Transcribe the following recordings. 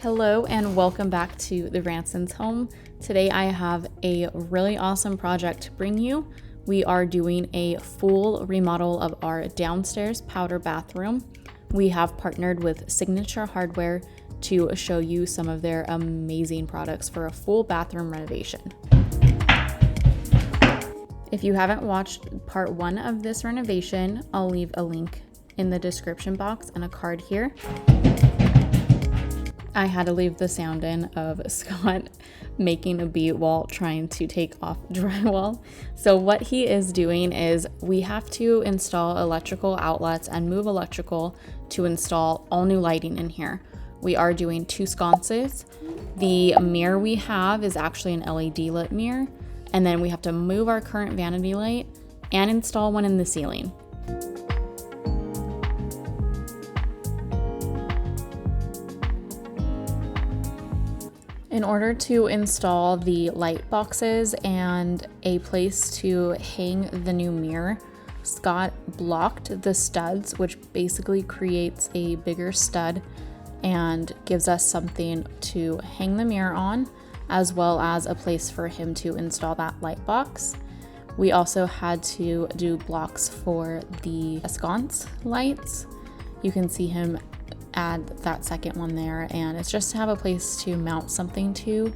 Hello and welcome back to the Ransons home. Today I have a really awesome project to bring you. We are doing a full remodel of our downstairs powder bathroom. We have partnered with Signature Hardware to show you some of their amazing products for a full bathroom renovation. If you haven't watched part 1 of this renovation, I'll leave a link in the description box and a card here. I had to leave the sound in of Scott making a beat while trying to take off drywall. So what he is doing is we have to install electrical outlets and move electrical to install all new lighting in here. We are doing 2 sconces. The mirror we have is actually an LED lit mirror. And then we have to move our current vanity light and install one in the ceiling. In order to install the light boxes and a place to hang the new mirror, Scott blocked the studs, which basically creates a bigger stud and gives us something to hang the mirror on, as well as a place for him to install that light box. We also had to do blocks for the sconce lights. You can see him add that second one there, and it's just to have a place to mount something to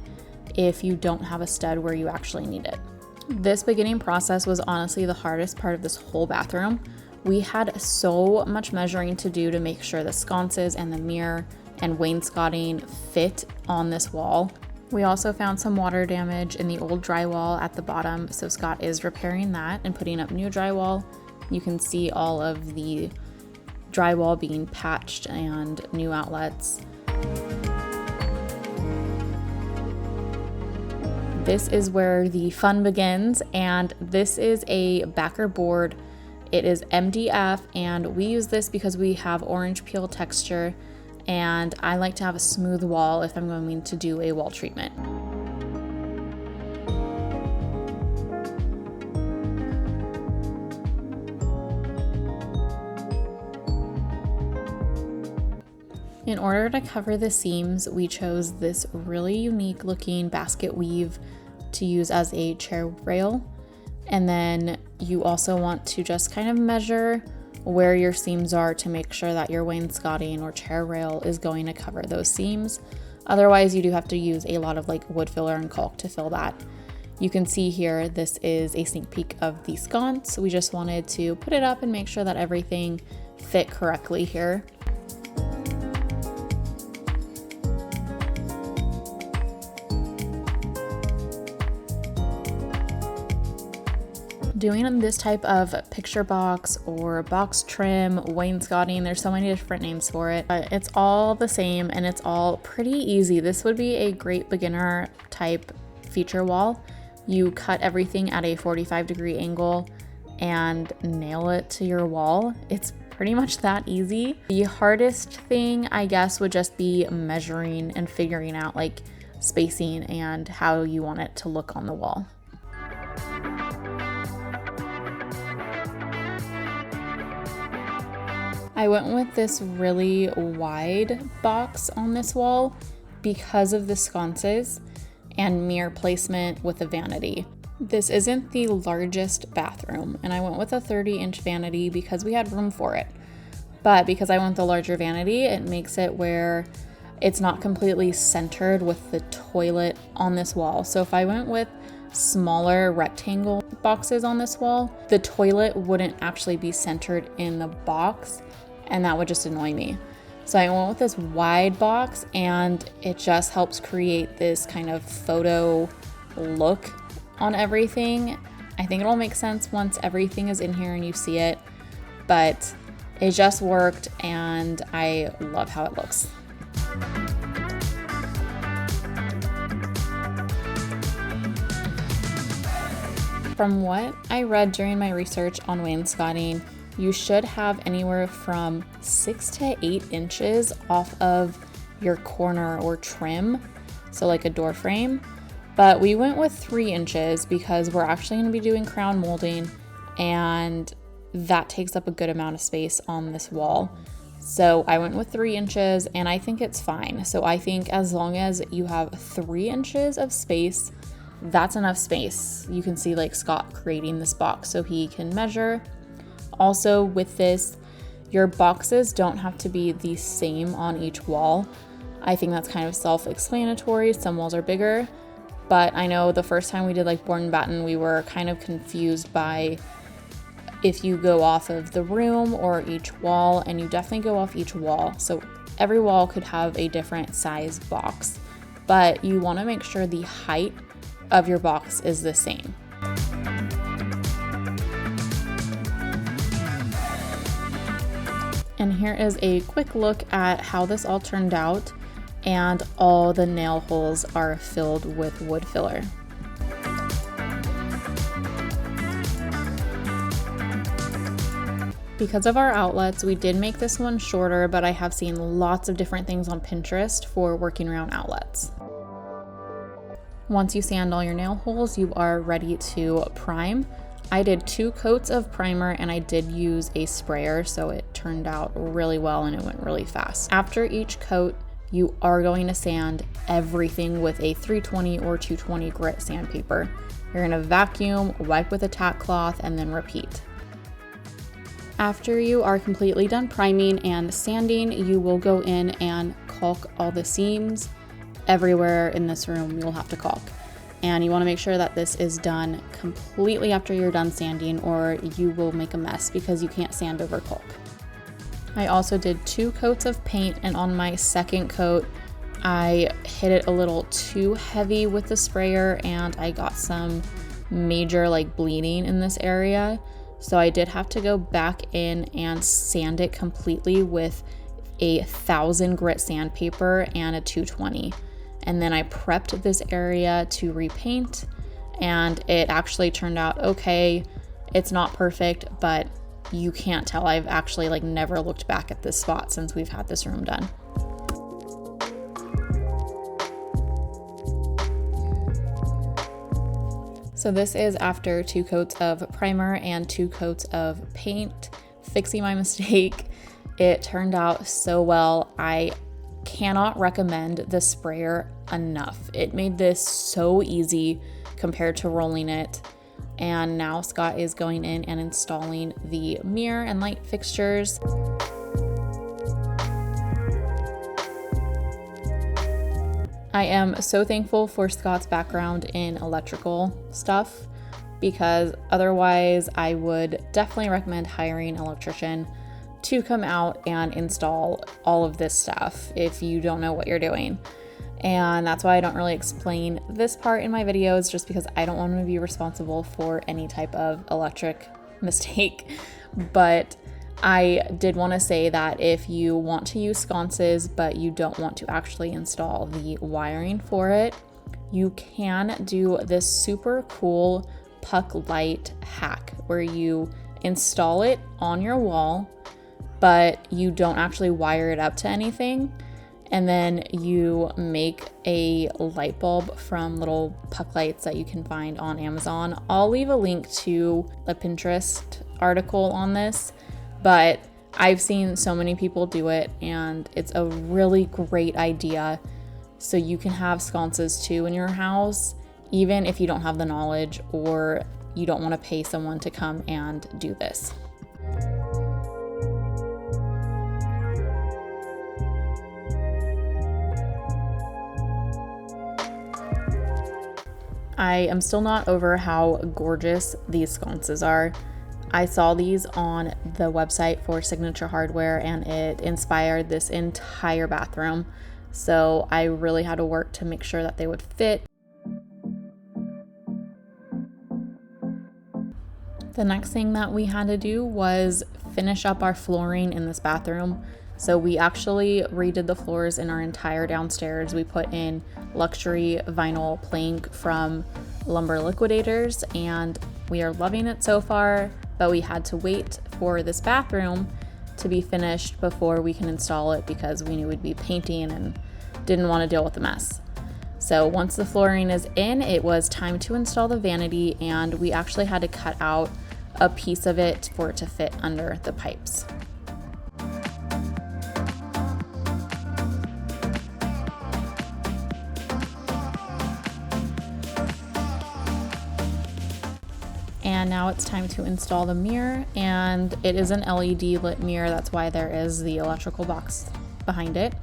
if you don't have a stud where you actually need it. This beginning process was honestly the hardest part of this whole bathroom. We had so much measuring to do to make sure the sconces and the mirror and wainscoting fit on this wall. We also found some water damage in the old drywall at the bottom, so Scott is repairing that and putting up new drywall. You can see all of the drywall being patched and new outlets. This is where the fun begins, and this is a backer board. It is MDF, and we use this because we have orange peel texture, and I like to have a smooth wall if I'm going to do a wall treatment. In order to cover the seams, we chose this really unique looking basket weave to use as a chair rail. And then you also want to just kind of measure where your seams are to make sure that your wainscoting or chair rail is going to cover those seams. Otherwise, you do have to use a lot of wood filler and caulk to fill that. You can see here, this is a sneak peek of the sconce. We just wanted to put it up and make sure that everything fit correctly here. Doing this type of picture box or box trim, wainscoting, there's so many different names for it, but it's all the same and it's all pretty easy. This would be a great beginner type feature wall. You cut everything at a 45-degree angle and nail it to your wall. It's pretty much that easy. The hardest thing, I guess, would just be measuring and figuring out spacing and how you want it to look on the wall. I went with this really wide box on this wall because of the sconces and mirror placement with the vanity. This isn't the largest bathroom, and I went with a 30-inch vanity because we had room for it. But because I want the larger vanity, it makes it where it's not completely centered with the toilet on this wall. So if I went with smaller rectangle boxes on this wall, the toilet wouldn't actually be centered in the box, and that would just annoy me. So I went with this wide box, and it just helps create this kind of photo look on everything. I think it'll make sense once everything is in here and you see it, but it just worked and I love how it looks. From what I read during my research on wainscoting, you should have anywhere from 6 to 8 inches off of your corner or trim, so a door frame. But we went with 3 inches because we're actually going to be doing crown molding, and that takes up a good amount of space on this wall. So I went with 3 inches and I think it's fine. So I think as long as you have 3 inches of space, that's enough space. You can see like Scott creating this box so he can measure. Also with this, your boxes don't have to be the same on each wall. I think that's kind of self-explanatory. Some walls are bigger, but I know the first time we did like board and batten, we were kind of confused by if you go off of the room or each wall, and you definitely go off each wall. So every wall could have a different size box, but you want to make sure the height of your box is the same. And here is a quick look at how this all turned out, and all the nail holes are filled with wood filler. Because of our outlets, we did make this one shorter, but I have seen lots of different things on Pinterest for working around outlets. Once you sand all your nail holes, you are ready to prime. I did 2 coats of primer and I did use a sprayer, so it turned out really well and it went really fast. After each coat, you are going to sand everything with a 320 or 220 grit sandpaper. You're gonna vacuum, wipe with a tack cloth, and then repeat. After you are completely done priming and sanding, you will go in and caulk all the seams. Everywhere in this room you'll have to caulk. And you want to make sure that this is done completely after you're done sanding, or you will make a mess because you can't sand over caulk. I also did 2 coats of paint, and on my second coat, I hit it a little too heavy with the sprayer and I got some major like bleeding in this area. So I did have to go back in and sand it completely with a 1000 grit sandpaper and a 220. And then I prepped this area to repaint, and it actually turned out okay. It's not perfect, but you can't tell. I've actually like never looked back at this spot since we've had this room done. So this is after 2 coats of primer and 2 coats of paint. Fixing my mistake. It turned out so well. I cannot recommend the sprayer enough. It made this so easy compared to rolling it. And now Scott is going in and installing the mirror and light fixtures. I am so thankful for Scott's background in electrical stuff, because otherwise I would definitely recommend hiring an electrician to come out and install all of this stuff if you don't know what you're doing. And that's why I don't really explain this part in my videos, just because I don't want to be responsible for any type of electric mistake. But I did want to say that if you want to use sconces, but you don't want to actually install the wiring for it, you can do this super cool puck light hack where you install it on your wall, but you don't actually wire it up to anything. And then you make a light bulb from little puck lights that you can find on Amazon. I'll leave a link to the Pinterest article on this, but I've seen so many people do it and it's a really great idea. So you can have sconces too in your house, even if you don't have the knowledge or you don't want to pay someone to come and do this. I am still not over how gorgeous these sconces are. I saw these on the website for Signature Hardware and it inspired this entire bathroom. So I really had to work to make sure that they would fit. The next thing that we had to do was finish up our flooring in this bathroom. So we actually redid the floors in our entire downstairs. We put in luxury vinyl plank from Lumber Liquidators and we are loving it so far, but we had to wait for this bathroom to be finished before we can install it because we knew we'd be painting and didn't want to deal with the mess. So once the flooring is in, it was time to install the vanity, and we actually had to cut out a piece of it for it to fit under the pipes. And now it's time to install the mirror, and it is an LED lit mirror. That's why there is the electrical box behind it.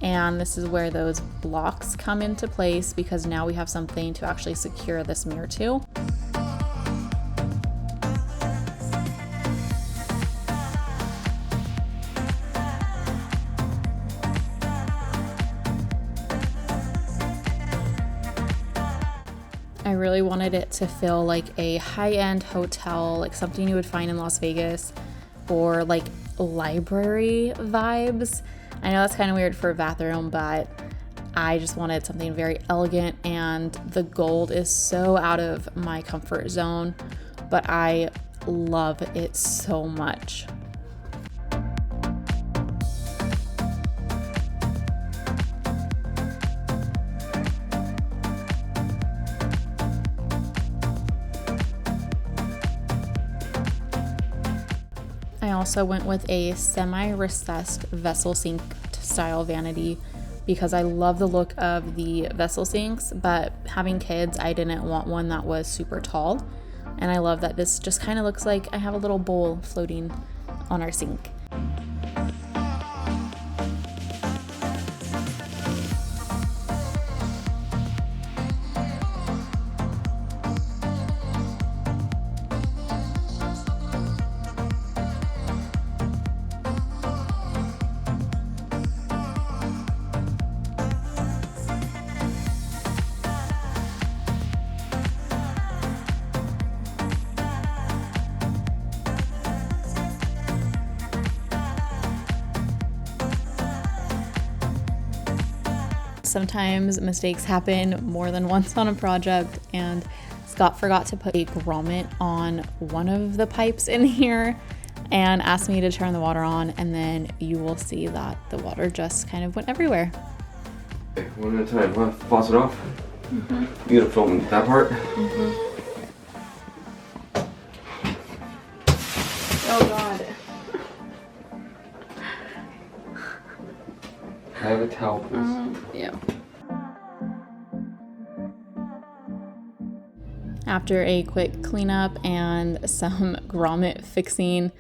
And this is where those blocks come into place, because now we have something to actually secure this mirror to. I really wanted it to feel like a high-end hotel, like something you would find in Las Vegas, or like library vibes. I know that's kind of weird for a bathroom, but I just wanted something very elegant, and the gold is so out of my comfort zone, but I love it so much. I also went with a semi-recessed vessel sink style vanity because I love the look of the vessel sinks, but having kids, I didn't want one that was super tall. And I love that this just kind of looks like I have a little bowl floating on our sink. Sometimes mistakes happen more than once on a project, and Scott forgot to put a grommet on one of the pipes in here and asked me to turn the water on, and then you will see that the water just kind of went everywhere. Okay, one at a time, huh? Faucet off. Mm-hmm. You gonna film that part? Mm-hmm. Oh God. I have a towel, please. Yeah. After a quick cleanup and some grommet fixing,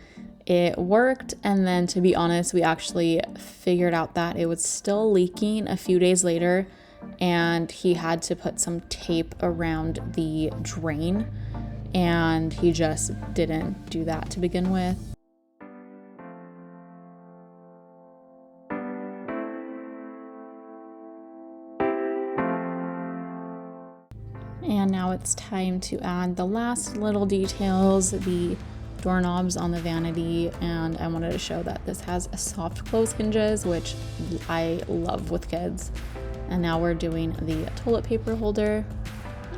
it worked. And then, to be honest, we actually figured out that it was still leaking a few days later, and he had to put some tape around the drain, and he just didn't do that to begin with. And now it's time to add the last little details, the doorknobs on the vanity, and I wanted to show that this has soft close hinges, which I love with kids. And now we're doing the toilet paper holder,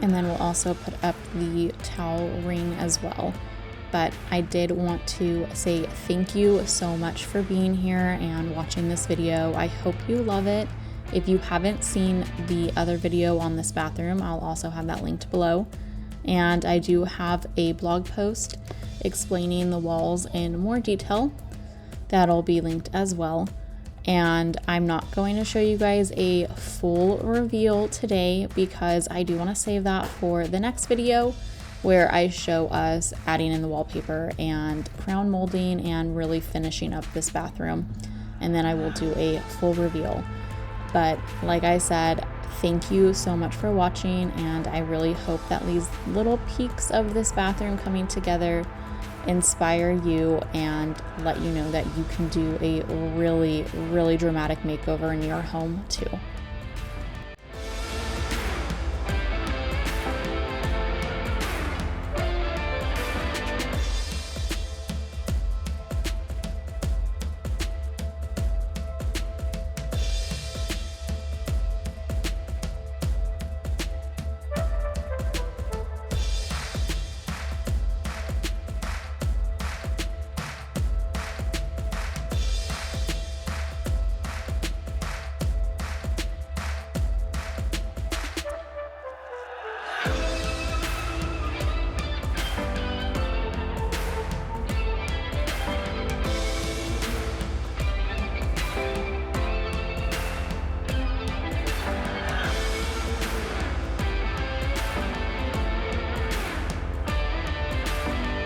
and then we'll also put up the towel ring as well. But I did want to say thank you so much for being here and watching this video. I hope you love it. If you haven't seen the other video on this bathroom, I'll also have that linked below. And I do have a blog post explaining the walls in more detail. That'll be linked as well. And I'm not going to show you guys a full reveal today because I do want to save that for the next video, where I show us adding in the wallpaper and crown molding and really finishing up this bathroom. And then I will do a full reveal. But like I said, thank you so much for watching, and I really hope that these little peeks of this bathroom coming together inspire you and let you know that you can do a really, really dramatic makeover in your home too.